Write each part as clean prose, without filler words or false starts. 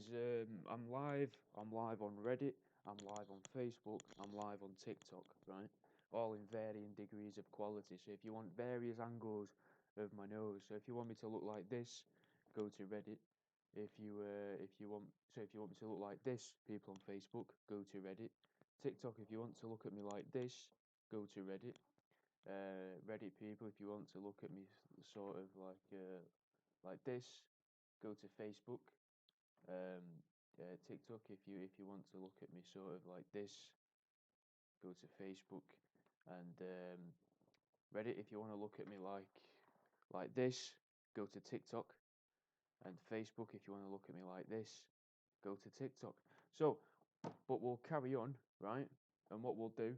is I'm live. I'm live on Reddit. I'm live on Facebook. I'm live on TikTok. Right, all in varying degrees of quality. So if you want various angles of my nose, so if you want me to look like this, go to Reddit. If you want me to look like this, people on Facebook, go to Reddit. TikTok, if you want to look at me like this, go to Reddit. Reddit people, if you want to look at me sort of like this, go to Facebook. TikTok, if you want to look at me sort of like this, go to Facebook, and Reddit, if you want to look at me like this, go to TikTok, and Facebook, if you want to look at me like this, go to TikTok. So, but we'll carry on, right? And what we'll do,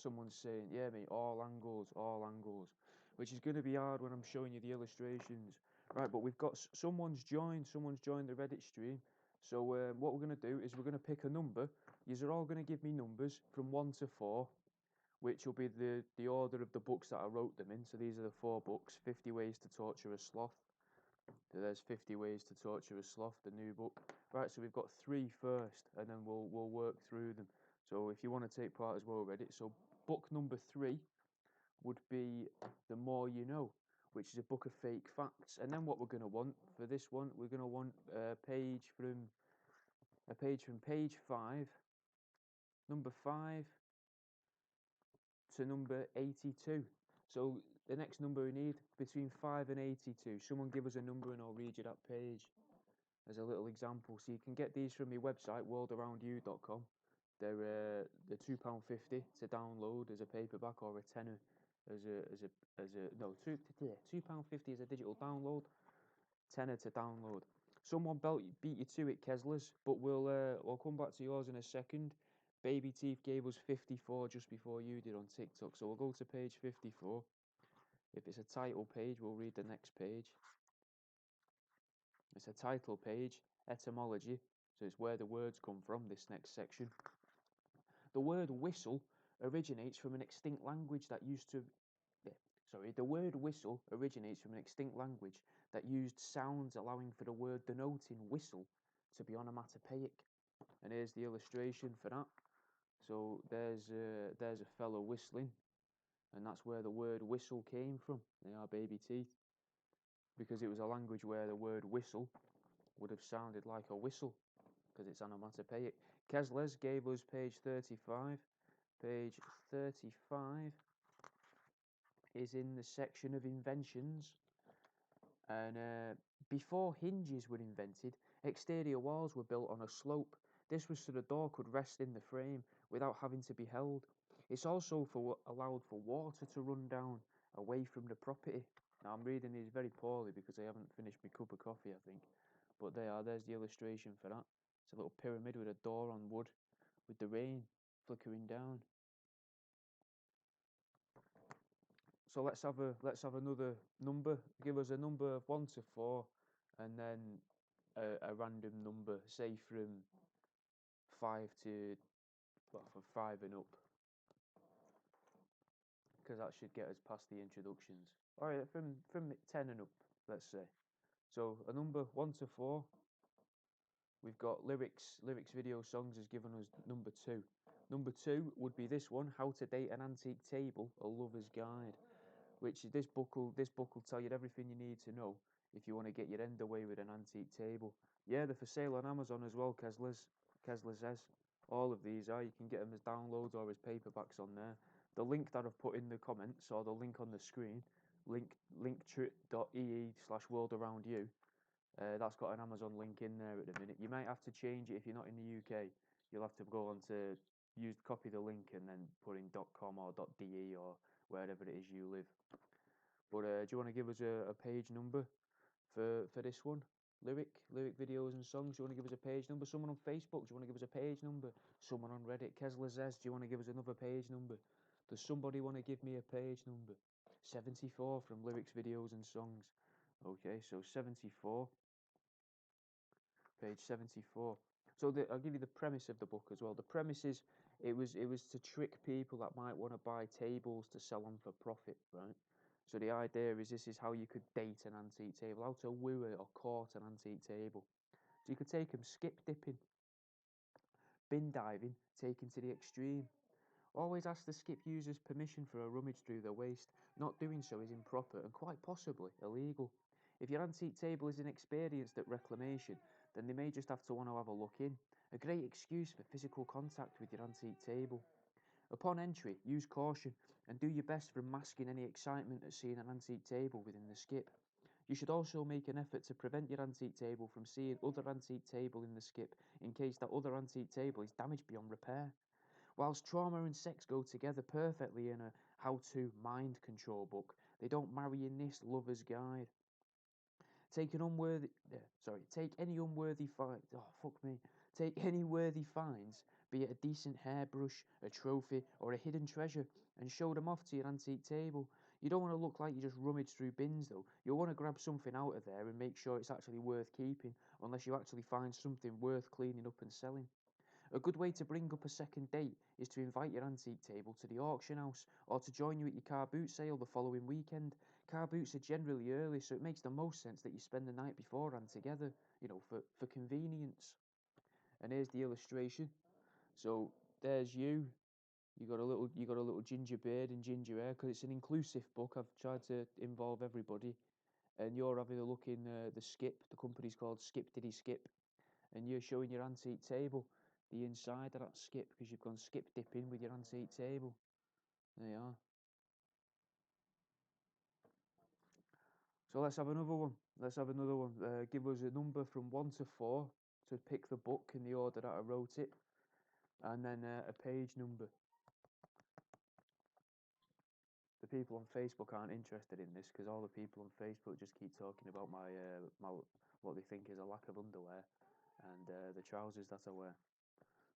someone's saying, yeah, mate, all angles, which is going to be hard when I'm showing you the illustrations, right? But we've got someone's joined the Reddit stream. So what we're going to do is we're going to pick a number. You're all going to give me numbers from 1 to 4, which will be the order of the books that I wrote them in. So these are the 4 books: 50 Ways to Torture a Sloth. So there's 50 Ways to Torture a Sloth, the new book. Right, so we've got 3 first, and then we'll work through them. So if you want to take part as well, Reddit. So book number 3 would be The More You Know, which is a book of fake facts. And then what we're going to want for this one, we're going to want a page from page 5, number 5 to number 82. So the next number we need between 5 and 82. Someone give us a number and I'll read you that page as a little example. So you can get these from my website, worldaroundyou.com. They're £2.50 to download as a paperback, or a tenner as a no £2.50 as a digital download, tenner to download. Someone beat you to it, Keslers, but we'll come back to yours in a second. Baby Teeth gave us 54 just before you did on TikTok, so we'll go to page 54. If it's a title page, we'll read the next page. It's a title page, etymology, so it's where the words come from, this next section. The word whistle originates from an extinct language that used the word whistle originates from an extinct language that used sounds allowing for the word denoting whistle to be onomatopoeic. And here's the illustration for that. So there's a fellow whistling, and that's where the word whistle came from. They are baby teeth, because it was a language where the word whistle would have sounded like a whistle, because it's onomatopoeic. Kesles gave us page 35. Page 35 is in the section of inventions. And before hinges were invented, exterior walls were built on a slope. This was so the door could rest in the frame without having to be held. It's also allowed for water to run down away from the property. Now I'm reading these very poorly because I haven't finished my cup of coffee, I think. But there's the illustration for that. It's a little pyramid with a door on wood, with the rain flickering down. So let's have another number. Give us a number of 1 to 4, and then a random number, say from 5 to from 5 and up, because that should get us past the introductions. All right, from 10 and up, let's say. So a number 1 to 4. We've got lyrics, video, songs has given us number 2. Number 2 would be this one: How to Date an Antique Table, a Lover's Guide. Which this book will tell you everything you need to know if you want to get your end away with an antique table. Yeah, they're for sale on Amazon as well, Kesler says. All of these are. You can get them as downloads or as paperbacks on there. The link that I've put in the comments, or the link on the screen, linktree.ee/worldaroundyou, that's got an Amazon link in there at the minute. You might have to change it if you're not in the UK. You'll have to go on to copy the link and then put in .com or .de or wherever it is you live. But do you want to give us a page number for this one? Lyric videos and songs. Do you want to give us a page number? Someone on Facebook, do you want to give us a page number? Someone on Reddit, Kesler says, do you want to give us another page number? Does somebody want to give me a page number? 74 from lyrics, videos and songs. Okay, so 74. Page 74. So I'll give you the premise of the book as well. The premise is it was to trick people that might want to buy tables to sell on for profit, right? So the idea is this is how you could date an antique table, how to woo it or court an antique table. So you could take them skip dipping, bin diving, taken to the extreme. Always ask the skip users permission for a rummage through their waste. Not doing so is improper and quite possibly illegal. If your antique table is inexperienced at reclamation, then they may just have to want to have a look in. A great excuse for physical contact with your antique table. Upon entry, use caution and do your best for masking any excitement at seeing an antique table within the skip. You should also make an effort to prevent your antique table from seeing other antique table in the skip in case that other antique table is damaged beyond repair. Whilst trauma and sex go together perfectly in a how-to mind control book, they don't marry in this lover's guide. Take any unworthy finds. Oh fuck me. Take any worthy finds, be it a decent hairbrush, a trophy, or a hidden treasure, and show them off to your antique table. You don't want to look like you just rummage through bins though. You'll want to grab something out of there and make sure it's actually worth keeping, unless you actually find something worth cleaning up and selling. A good way to bring up a second date is to invite your antique table to the auction house or to join you at your car boot sale the following weekend. Car boots are generally early, so it makes the most sense that you spend the night beforehand together, for convenience. And here's the illustration. So there's you. You got a little ginger beard and ginger hair because it's an inclusive book. I've tried to involve everybody, and you're having a look in the skip. The company's called Skip Diddy Skip, and you're showing your antique table, the inside of that skip, because you've gone skip dipping with your antique table. There you are. So let's have another one. Let's have another one. Give us a number from 1 to 4 to pick the book in the order that I wrote it, and then a page number. The people on Facebook aren't interested in this because all the people on Facebook just keep talking about my what they think is a lack of underwear and the trousers that I wear.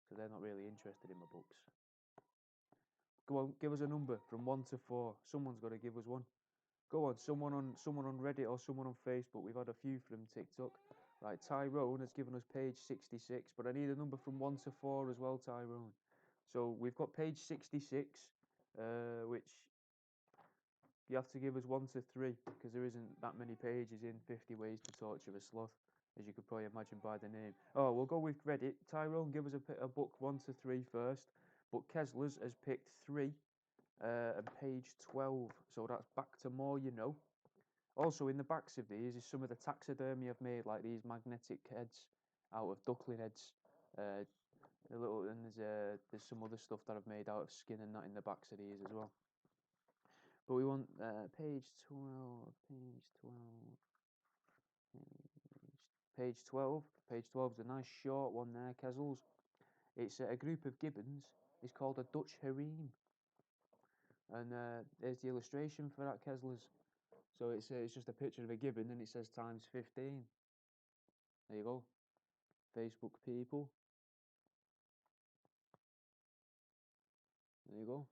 So they're not really interested in my books. Go on, give us a number from 1 to 4. Someone's got to give us one. Go on, someone on Reddit or someone on Facebook. We've had a few from TikTok. Right, Tyrone has given us page 66, but I need a number from 1 to 4 as well, Tyrone. So we've got page 66, which you have to give us 1 to 3 because there isn't that many pages in 50 Ways to Torture a Sloth, as you could probably imagine by the name. Oh, we'll go with Reddit. Tyrone, give us a book 1 to 3 first. But Kesler's has picked 3 and page 12. So that's back to more you know. Also, in the backs of these is some of the taxidermy I've made, like these magnetic heads out of duckling heads. And there's some other stuff that I've made out of skin and that in the backs of these as well. But we want page 12, page 12, page 12. Page 12 is a nice short one there, Kezels. It's a group of gibbons. It's called a Dutch harem. And there's the illustration for that, Keslers. So it's just a picture of a gibbon and it says times 15. There you go. Facebook people. There you go.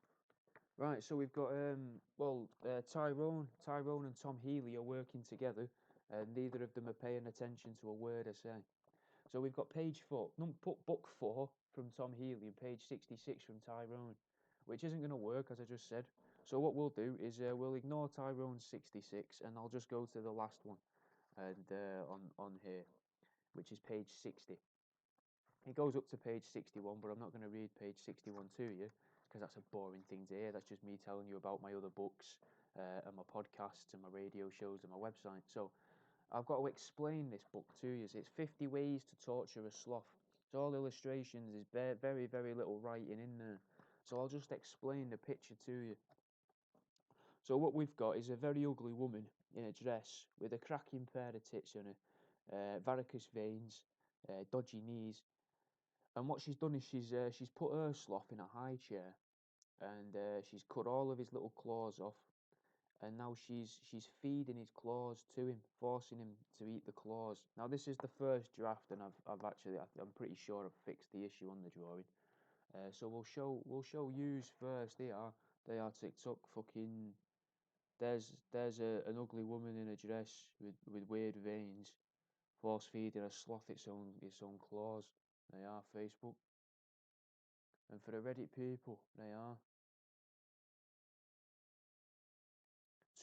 Right, so we've got Tyrone and Tom Healy are working together, and neither of them are paying attention to a word I say. So we've got page 4, book 4 from Tom Healy and page 66 from Tyrone, which isn't going to work as I just said. So what we'll do is we'll ignore Tyrone's 66 and I'll just go to the last one, and on here, which is page 60. It goes up to page 61, but I'm not going to read page 61 to you because that's a boring thing to hear. That's just me telling you about my other books and my podcasts and my radio shows and my website. So I've got to explain this book to you. It's 50 Ways to Torture a Sloth. It's all illustrations. There's very, very little writing in there. So I'll just explain the picture to you. So what we've got is a very ugly woman in a dress with a cracking pair of tits on her, varicose veins, dodgy knees, and what she's done is she's put her sloth in a high chair, and she's cut all of his little claws off, and now she's feeding his claws to him, forcing him to eat the claws. Now this is the first draft, and I'm pretty sure I've fixed the issue on the drawing. So we'll show yous first. They are TikTok fucking. There's an ugly woman in a dress with weird veins, force feeding a sloth its own claws. They are Facebook. And for the Reddit people, they are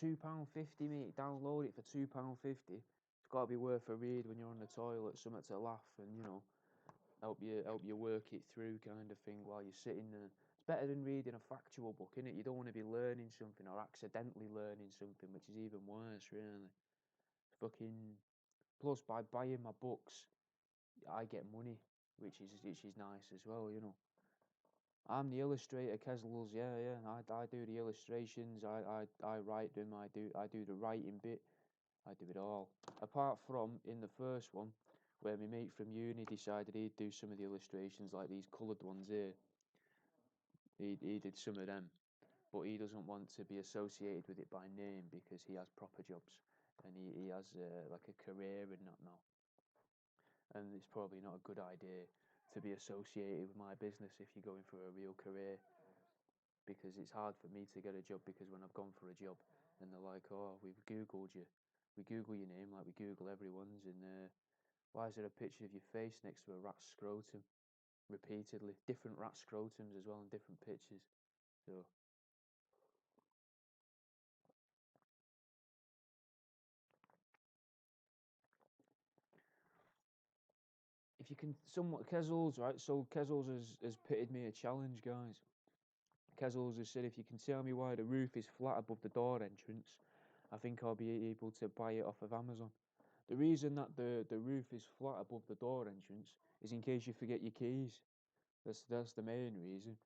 £2.50, mate. Download it for £2.50. It's got to be worth a read when you're on the toilet, something to laugh and, you know, help you work it through kind of thing while you're sitting there. It's better than reading a factual book, innit? You don't want to be learning something or accidentally learning something, which is even worse, really. Fucking plus by buying my books, I get money, which is nice as well, you know. I'm the illustrator, Kessel's. Yeah, yeah. I do the illustrations. I write them. I do the writing bit. I do it all. Apart from in the first one, where my mate from uni decided he'd do some of the illustrations, like these coloured ones here. He did some of them, but he doesn't want to be associated with it by name because he has proper jobs and he has like a career and that now. And it's probably not a good idea to be associated with my business if you're going for a real career, because it's hard for me to get a job, because when I've gone for a job and they're like, oh, we've Googled you. We Google your name like we Google everyone's, and why is there a picture of your face next to a rat scrotum? Repeatedly. Different rat scrotums as well, and different pictures. So, if you can somewhat, Kezzles, right? So, Kezzles has pitted me a challenge, guys. Kezzles has said if you can tell me why the roof is flat above the door entrance, I think I'll be able to buy it off of Amazon. The reason that the roof is flat above the door entrance is in case you forget your keys. That's the main reason.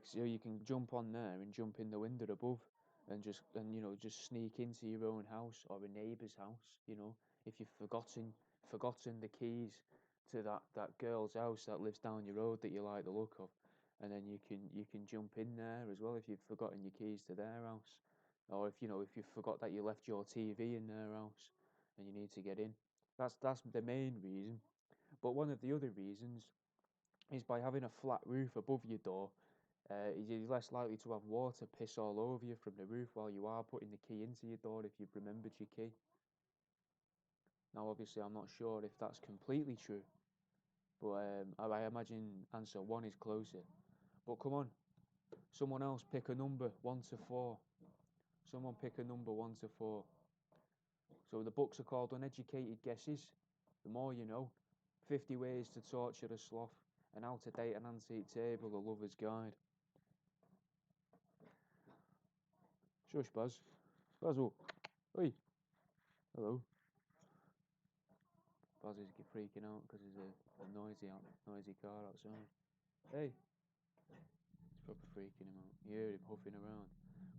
So you can jump on there and jump in the window above, and just sneak into your own house or a neighbour's house. You know, if you've forgotten the keys to that girl's house that lives down your road that you like the look of, and then you can jump in there as well if you've forgotten your keys to their house, or if you forgot that you left your TV in their house and you need to get in. That's the main reason. But one of the other reasons is by having a flat roof above your door, you're less likely to have water piss all over you from the roof while you are putting the key into your door if you've remembered your key. Now, obviously, I'm not sure if that's completely true, but I imagine answer one is closer. But come on, someone else pick a number 1 to 4. Someone pick a number 1 to 4. So the books are called Uneducated Guesses. The more you know. 50 Ways to Torture a Sloth. An Out-of-Date and Antique Table, A Lover's Guide. Shush, Baz. Basil. Oi. Hello. Baz is freaking out because there's a noisy car outside. Hey. It's proper freaking him out. You hear him huffing around.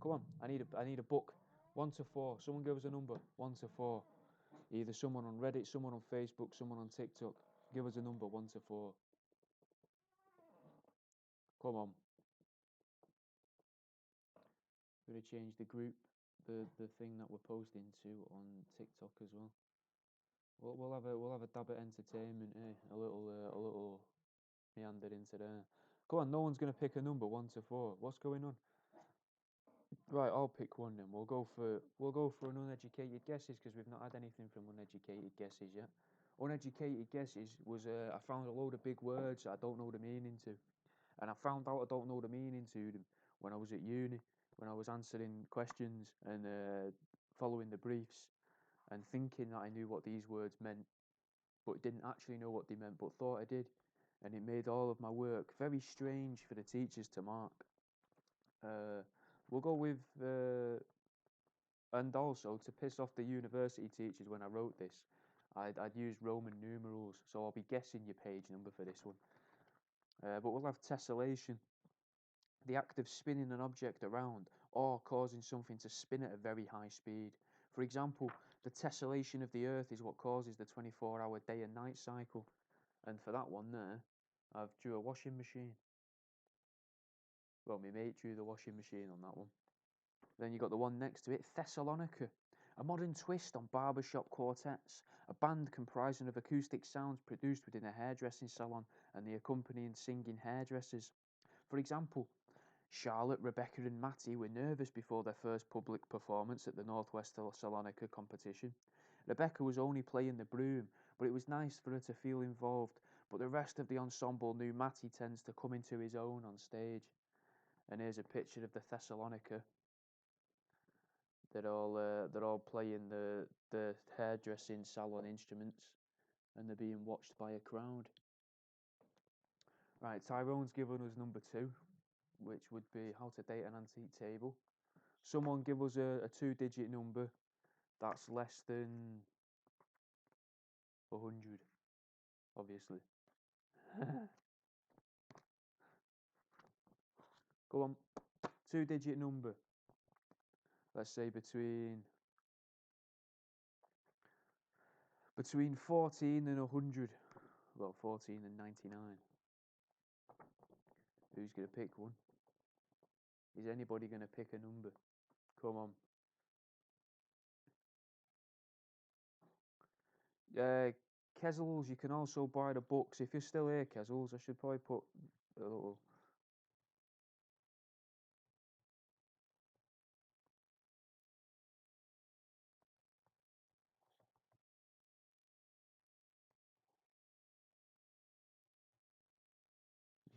Come on, I need a book. 1 to 4. Someone give us a number. 1 to 4. Either someone on Reddit, someone on Facebook, someone on TikTok. Give us a number. 1 to 4. Come on. We're gonna change the group, the thing that we're posting to on TikTok as well. We'll have a dab at entertainment, eh? A little meander into there. Come on, no one's gonna pick a number 1 to 4. What's going on? Right, I'll pick one then. We'll go for an uneducated guesses because we've not had anything from uneducated guesses yet. Uneducated guesses was I found a load of big words I don't know the meaning to, and I found out I don't know the meaning to them when I was at uni, when I was answering questions and following the briefs and thinking that I knew what these words meant, but didn't actually know what they meant, but thought I did, and it made all of my work very strange for the teachers to mark. Uh, we'll go with, and also to piss off the university teachers when I wrote this, I'd used Roman numerals, so I'll be guessing your page number for this one. But we'll have tessellation, the act of spinning an object around or causing something to spin at a very high speed. For example, the tessellation of the Earth is what causes the 24-hour day and night cycle. And for that one there, I've drew a washing machine. Well, my mate drew the washing machine on that one. Then you got the one next to it, Thessalonica, a modern twist on barbershop quartets, a band comprising of acoustic sounds produced within a hairdressing salon and the accompanying singing hairdressers. For example, Charlotte, Rebecca and Matty were nervous before their first public performance at the Northwest Thessalonica competition. Rebecca was only playing the broom, but it was nice for her to feel involved, but the rest of the ensemble knew Matty tends to come into his own on stage. And here's a picture of the Thessalonica. they're all playing the hairdressing salon instruments, and they're being watched by a crowd. Right, Tyrone's given us number 2, which would be how to date an antique table. Someone give us a 2-digit number that's less than 100, obviously. Go on, 2-digit number. Let's say between 14 and 100. Well, 14 and 99. Who's gonna pick one? Is anybody gonna pick a number? Come on. Kezels, you can also buy the books. If you're still here, Kezels, I should probably put a little.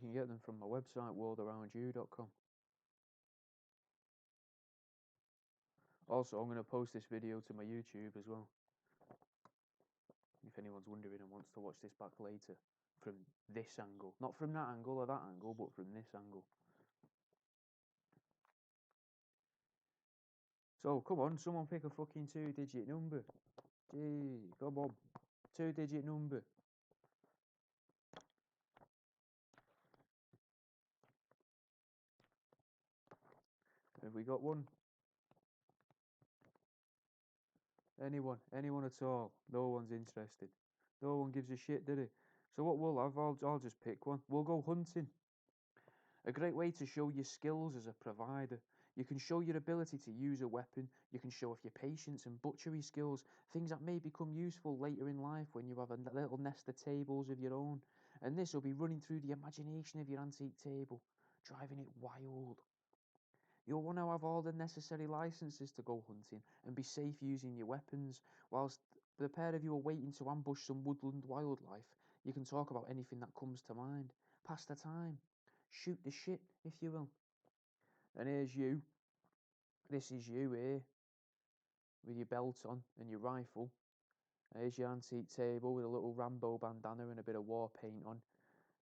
You can get them from my website, worldaroundyou.com. Also, I'm going to post this video to my YouTube as well. If anyone's wondering and wants to watch this back later from this angle. Not from that angle or that angle, but from this angle. So, come on, someone pick a fucking 2-digit number. Gee, come on. 2-digit number. Have we got one? Anyone at all? No one's interested. No one gives a shit, did it? So what we'll have, I'll just pick one. We'll go hunting. A great way to show your skills as a provider. You can show your ability to use a weapon. You can show off your patience and butchery skills, things that may become useful later in life when you have a little nest of tables of your own. And this will be running through the imagination of your antique table, driving it wild. You'll want to have all the necessary licenses to go hunting and be safe using your weapons. Whilst the pair of you are waiting to ambush some woodland wildlife, you can talk about anything that comes to mind. Pass the time. Shoot the shit, if you will. And here's you. This is you here, with your belt on and your rifle. Here's your antique table with a little Rambo bandana and a bit of war paint on.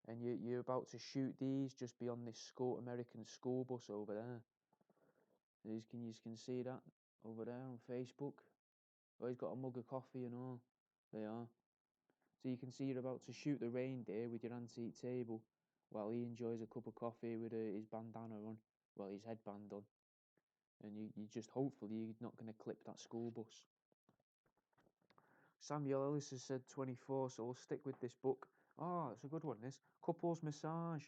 And you're about to shoot these just beyond this American school bus over there. You can see that over there on Facebook. Oh, he's got a mug of coffee and all. They are. So you can see you're about to shoot the reindeer with your antique table while he enjoys a cup of coffee with his bandana on. Well, his headband on. And you just hopefully you're not going to clip that school bus. Samuel Ellis has said 24, so we'll stick with this book. Oh, it's a good one, this. Couples massage.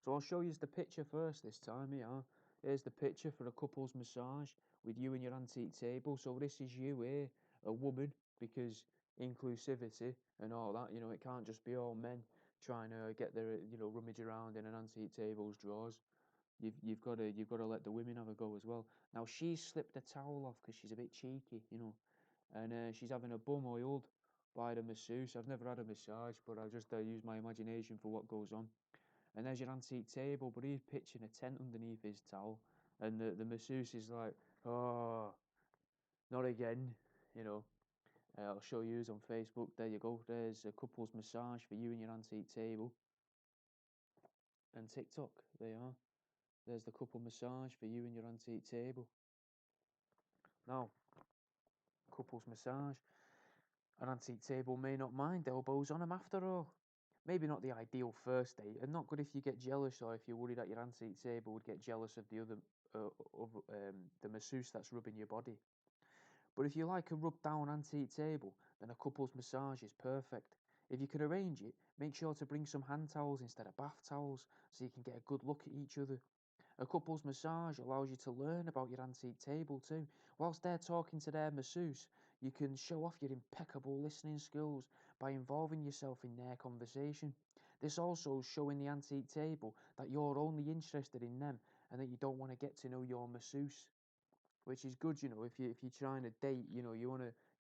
So I'll show you the picture first this time, yeah. Here's the picture for a couples massage with you and your antique table. So this is you here, a woman, because inclusivity and all that, it can't just be all men trying to get their, rummage around in an antique table's drawers. You've got to let the women have a go as well. Now she's slipped a towel off because she's a bit cheeky, and she's having her bum oiled by the masseuse. I've never had a massage, but I just use my imagination for what goes on. And there's your antique table, but he's pitching a tent underneath his towel, and the masseuse is like, "Oh, not again," you know. I'll show you on Facebook. There you go. There's a couple's massage for you and your antique table. And TikTok, they are. There's the couple massage for you and your antique table. Now, couple's massage. An antique table may not mind elbows on 'em after all. Maybe not the ideal first date, and not good if you get jealous or if you're worried that your antique table would get jealous of the masseuse that's rubbing your body. But if you like a rub down antique table, then a couple's massage is perfect. If you can arrange it, make sure to bring some hand towels instead of bath towels so you can get a good look at each other. A couple's massage allows you to learn about your antique table too. Whilst they're talking to their masseuse, you can show off your impeccable listening skills by involving yourself in their conversation. This also showing the antique table that you're only interested in them and that you don't want to get to know your masseuse. Which is good, if you're trying to date, you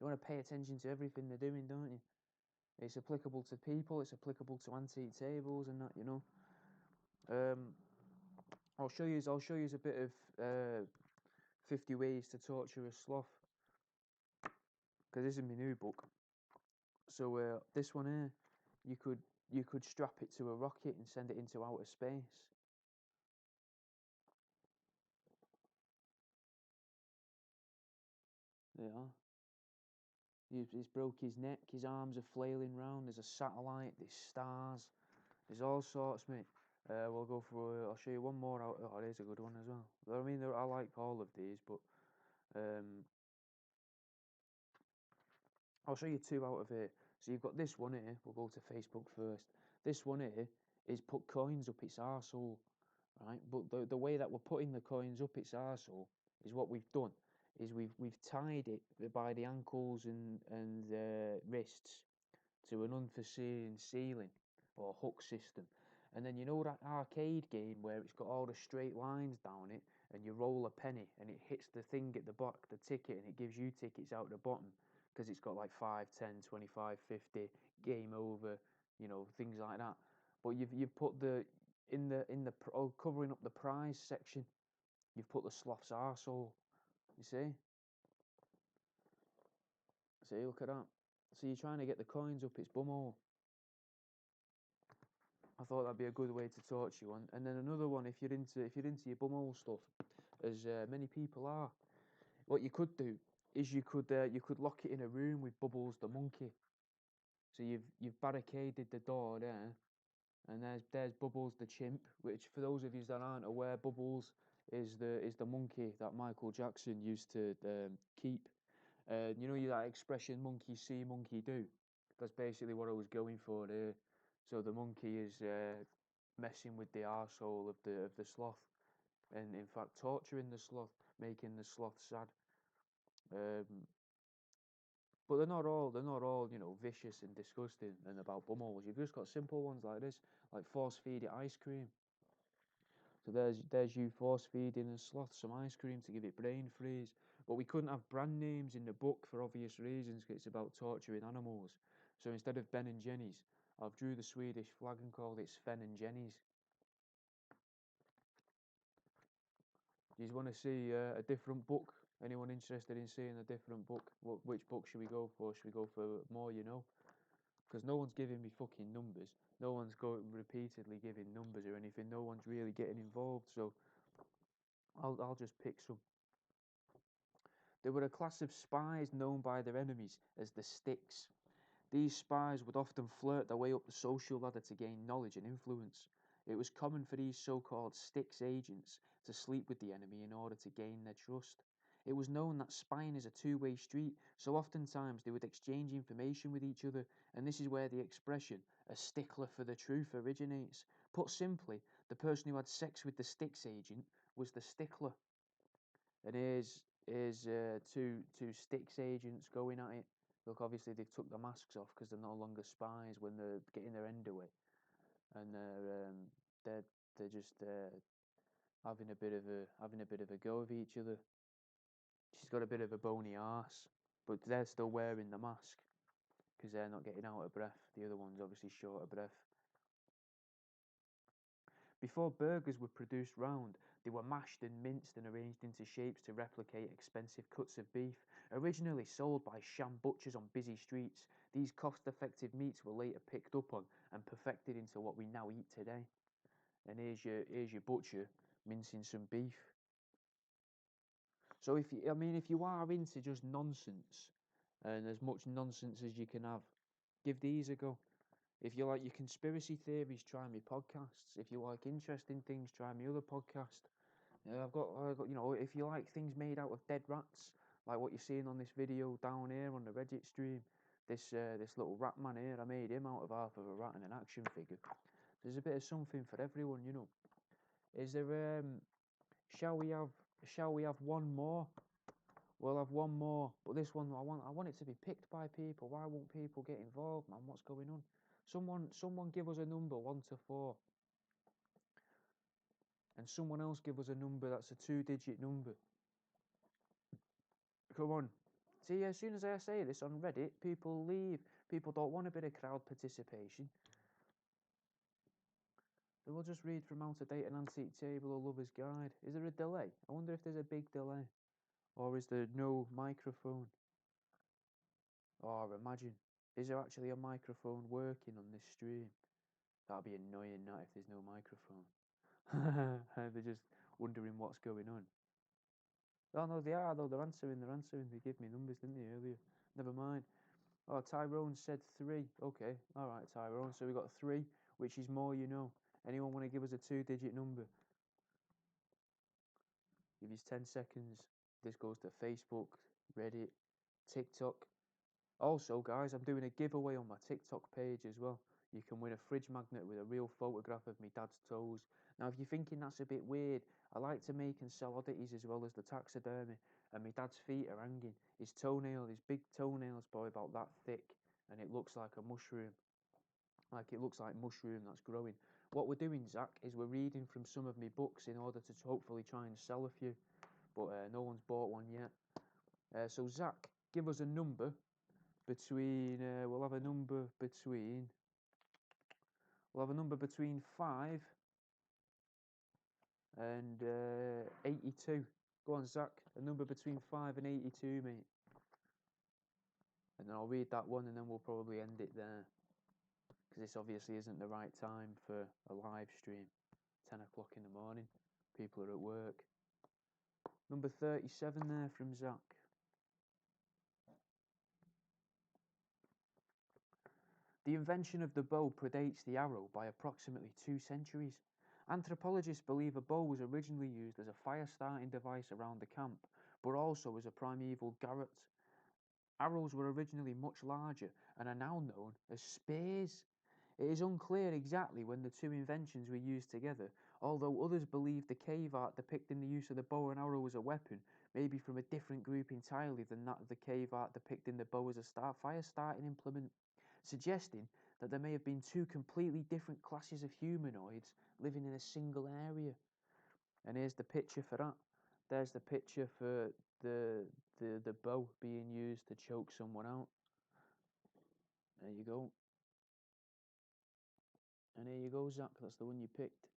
wanna pay attention to everything they're doing, don't you? It's applicable to people, it's applicable to antique tables and that. I'll show you a bit of 50 Ways to Torture a Sloth. Because this is my new book. So this one here, you could strap it to a rocket and send it into outer space. Yeah. He's broke his neck, his arms are flailing round, there's a satellite, there's stars, there's all sorts, mate. We'll go for, I'll show you one more out. Oh, there's a good one as well. I mean, I like all of these, but um, I'll show you two out of here. So you've got this one here, we'll go to Facebook first. This one here is put coins up its arsehole, right? But the way that we're putting the coins up its arsehole is what we've done, is we've tied it by the ankles and wrists to an unforeseen ceiling or hook system. And then you know that arcade game where it's got all the straight lines down it and you roll a penny and it hits the thing at the back, the ticket, and it gives you tickets out the bottom because it's got like 5, 10, 25, 50, game over, things like that. But you've put covering up the prize section, you've put the sloth's arsehole. You see, look at that. So you're trying to get the coins up its bumhole. I thought that'd be a good way to torture you. And then another one, if you're into your bumhole stuff, as many people are, what you could do is you could lock it in a room with Bubbles the monkey. So you've barricaded the door there, and there's Bubbles the chimp. Which, for those of you that aren't aware, Bubbles is the monkey that Michael Jackson used to keep. That expression, monkey see, monkey do. That's basically what I was going for there. So the monkey is messing with the arsehole of the sloth, and in fact torturing the sloth, making the sloth sad. Um, but they're not all vicious and disgusting and about bumholes. You've just got simple ones like this, like force feed it ice cream. So there's you force feeding a sloth some ice cream to give it brain freeze. But we couldn't have brand names in the book for obvious reasons, 'cause it's about torturing animals. So instead of Ben and Jenny's, I've drew the Swedish flag and called it Sven and Jenny's. Do you want to see a different book? Anyone interested in seeing a different book? Which book should we go for? Should we go for more, Because no one's giving me fucking numbers. No one's going repeatedly giving numbers or anything. No one's really getting involved. So I'll just pick some. They were a class of spies known by their enemies as the Sticks. These spies would often flirt their way up the social ladder to gain knowledge and influence. It was common for these so-called Sticks agents to sleep with the enemy in order to gain their trust. It was known that spying is a two-way street, so oftentimes they would exchange information with each other, and this is where the expression, a stickler for the truth, originates. Put simply, the person who had sex with the Sticks agent was the stickler. And here's two Sticks agents going at it. Look, obviously they've took the masks off because they're no longer spies when they're getting their end away, and they're just having a bit of a go of each other. She's got a bit of a bony arse, but they're still wearing the mask because they're not getting out of breath. The other one's obviously short of breath. Before burgers were produced round, they were mashed and minced and arranged into shapes to replicate expensive cuts of beef. Originally sold by sham butchers on busy streets, these cost-effective meats were later picked up on and perfected into what we now eat today. And here's your butcher mincing some beef. So if you are into just nonsense and as much nonsense as you can have, give these a go. If you like your conspiracy theories, try my podcasts. If you like interesting things, try my other podcast. I've got, if you like things made out of dead rats, like what you're seeing on this video down here on the Reddit stream, this little rat man here, I made him out of half of a rat and an action figure. There's a bit of something for everyone. Is there? Shall we have one more? We'll have one more, but this one I want it to be picked by people. Why won't people get involved, man? What's going on? Someone give us a number 1 to 4, and someone else give us a number that's a 2-digit number. Come on. See, as soon as I say this on Reddit, people leave. People don't want a bit of crowd participation. They will just read from Out of Date and Antique Table or Lover's Guide. Is there a delay? I wonder if there's a big delay. Or is there no microphone? Or imagine, is there actually a microphone working on this stream? That'd be annoying, not if there's no microphone. They're just wondering what's going on. Oh no, they are though. They're answering. They gave me numbers, didn't they, earlier? Never mind. Oh, Tyrone said 3. Okay, all right, Tyrone. So we got 3, which is more, you know. Anyone want to give us a 2-digit number? Give us 10 seconds. This goes to Facebook, Reddit, TikTok. Also, guys, I'm doing a giveaway on my TikTok page as well. You can win a fridge magnet with a real photograph of my dad's toes. Now, if you're thinking that's a bit weird, I like to make and sell oddities as well as the taxidermy. And my dad's feet are hanging. His big toenails, probably about that thick, and it looks like a mushroom. Like it looks like mushroom that's growing. What we're doing, Zach, is we're reading from some of my books in order to hopefully try and sell a few. But no one's bought one yet. So, Zach, give us a number between we'll have a number between 5 and 82. Go on, Zach, a number between 5 and 82, mate. And then I'll read that one and then we'll probably end it there, because this obviously isn't the right time for a live stream. 10 o'clock in the morning, people are at work. Number 37 there from Zach. The invention of the bow predates the arrow by approximately 2 centuries. Anthropologists believe a bow was originally used as a fire-starting device around the camp, but also as a primeval garrote. Arrows were originally much larger and are now known as spears. It is unclear exactly when the two inventions were used together, although others believe the cave art depicting the use of the bow and arrow as a weapon may be from a different group entirely than that of the cave art depicting the bow as a fire-starting implement, suggesting that there may have been 2 completely different classes of humanoids living in a single area. And here's the picture for that. There's the picture for the bow being used to choke someone out. There you go. And here you go, Zach. That's the one you picked.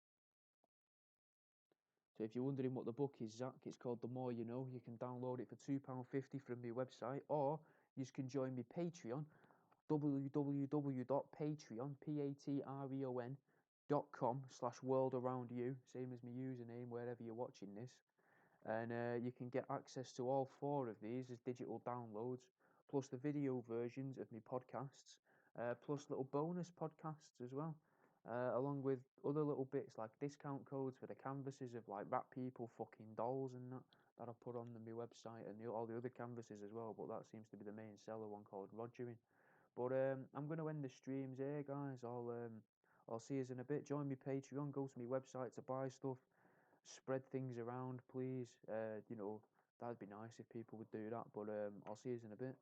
So if you're wondering what the book is, Zach, it's called The More You Know. You can download it for £2.50 from my website, or you can join me Patreon, patreon.com/worldaroundyou, same as my username wherever you're watching this. And you can get access to all 4 of these as digital downloads, plus the video versions of my podcasts, plus little bonus podcasts as well, along with other little bits like discount codes for the canvases of like rat people, fucking dolls and that I put on my website, and all the other canvases as well, but that seems to be the main seller one called Rogering. But I'm going to end the streams here, guys. I'll see you in a bit. Join me Patreon, go to my website to buy stuff. Spread things around, please. That'd be nice if people would do that. But I'll see you in a bit.